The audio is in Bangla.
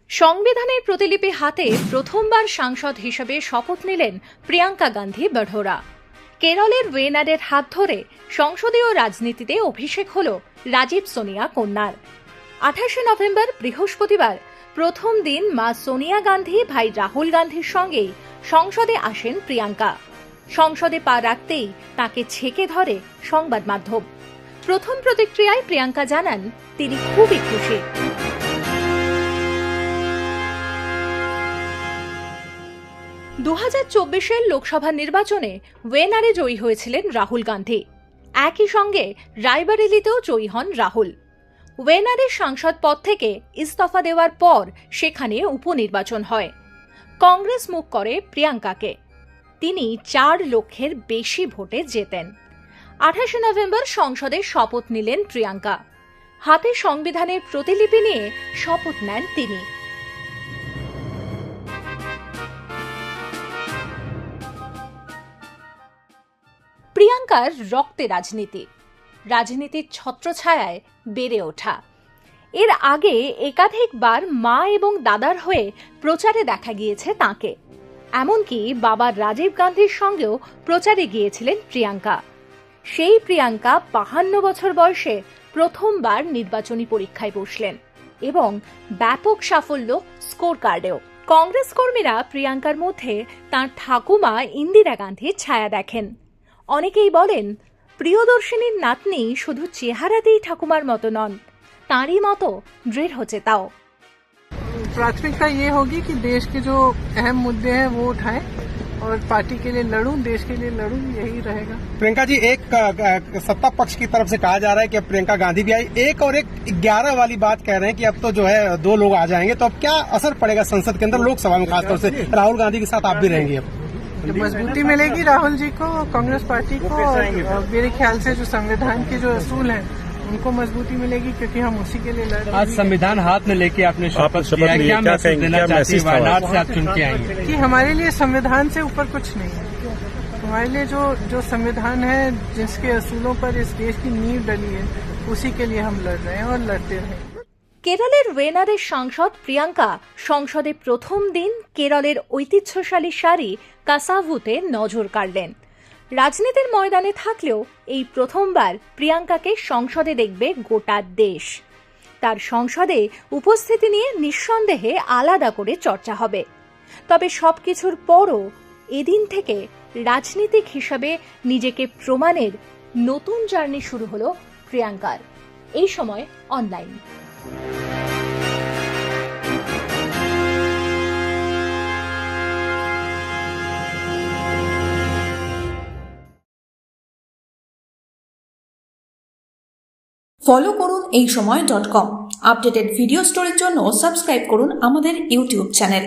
সংবিধানের প্রতিলিপি হাতে প্রথমবার সাংসদ হিসেবে শপথ নিলেন প্রিয়াঙ্কা গান্ধী বঢ়রা। কেরলের ওয়েনাডের হাত ধরে সংসদীয় রাজনীতিতে অভিষেক হল রাজীব সোনিয়া কন্যার। 28 নভেম্বর বৃহস্পতিবার প্রথম দিন মা সোনিয়া গান্ধী ভাই রাহুল গান্ধীর সঙ্গেই সংসদে আসেন প্রিয়াঙ্কা। সংসদে পা রাখতেই তাকে ছেকে ধরে সংবাদ মাধ্যম। প্রথম প্রতিক্রিয়ায় প্রিয়াঙ্কা জানান তিনি খুবই খুশি। দু 2024 লোকসভা নির্বাচনে ওয়েনারে জয়ী হয়েছিলেন রাহুল গান্ধী। একই সঙ্গে রায়বরেলিতেও জয়ী হন রাহুল। ওয়েনারের সাংসদ পদ থেকে ইস্তফা দেওয়ার পর সেখানে উপনির্বাচন হয়। কংগ্রেস মুখ করে প্রিয়াঙ্কাকে। তিনি 4 লক্ষের বেশি ভোটে জেতেন। 28 নভেম্বর সংসদে শপথ নিলেন প্রিয়াঙ্কা। হাতে সংবিধানের প্রতিলিপি নিয়ে শপথ নেন তিনি। প্রিয়াঙ্কার রক্তে রাজনীতির ছত্রছায়ায় বেড়ে ওঠা। এর আগে একাধিকবার মা এবং দাদার হয়ে প্রচারে দেখা গিয়েছে তাঁকে। এমনকি বাবা রাজীব গান্ধীর সঙ্গেও প্রচারে গিয়েছিলেন প্রিয়াঙ্কা। সেই প্রিয়াঙ্কা 52 বছর বয়সে প্রথমবার নির্বাচনী পরীক্ষায় বসলেন এবং ব্যাপক সাফল্য স্কোর কার্ডেও। কংগ্রেস কর্মীরা প্রিয়াঙ্কার মধ্যে তাঁর ঠাকুমা ইন্দিরা গান্ধীর ছায়া দেখেন। অনেকেই বলেন প্রিয়দর্শিনীর নাতনি শুধু চেহারাতেই ঠাকুমার মতো নন, তাঁরই মতো দৃঢ়চেতাও। प्राथमिकता ये होगी कि देश के जो अहम मुद्दे हैं वो उठाएं और पार्टी के लिए लड़ूं, देश के लिए लड़ूं, यही रहेगा। प्रियंका जी, एक सत्ता पक्ष की तरफ से कहा जा रहा है कि अब प्रियंका गांधी भी आई, एक और एक 11 वाली बात कह रहे हैं कि अब तो जो है 2 लोग आ जाएंगे, तो अब क्या असर पड़ेगा संसद के अंदर, लोकसभा में खासतौर से राहुल गांधी के साथ आप भी रहेंगे? अब मजबूती मिलेगी राहुल जी को, कांग्रेस पार्टी को, और मेरे ख्याल से जो संविधान के जो असूल हैं उनको मजबूती मिलेगी, क्योंकि हम उसी के लिए लड़ रहे हैं। आज संविधान हाथ में लेके आपने शपथ लिया, क्या मैसेज देना चाहती हैं? वायनाड से आप चुन के आई हैं कि हमारे लिए संविधान से ऊपर कुछ नहीं है। हमारे लिए जो संविधान है, जिसके असूलों पर इस देश की नींव डली है, उसी के लिए हम लड़ रहे हैं और लड़ते रहेंगे। কেরলের ওয়েনারের সাংসদ প্রিয়াঙ্কা সংসদে প্রথম দিন কেরলের ঐতিহ্যশালী শাড়ি কাসাভুতে নজর কাড়লেন। রাজনীতির ময়দানে থাকলেও এই প্রথমবার প্রিয়াঙ্কাকে সংসদে দেখবে গোটা দেশ। তার সংসদে উপস্থিতি নিয়ে নিঃসন্দেহে আলাদা করে চর্চা হবে। তবে সবকিছুর পরও এদিন থেকে রাজনীতিক হিসাবে নিজেকে প্রমাণের নতুন জার্নি শুরু হলো প্রিয়াঙ্কার। এই সময় অনলাইন। ফলো করুন এই সময়.com। আপডেটেড ভিডিও স্টোরির জন্য সাবস্ক্রাইব করুন আমাদের ইউটিউব চ্যানেল।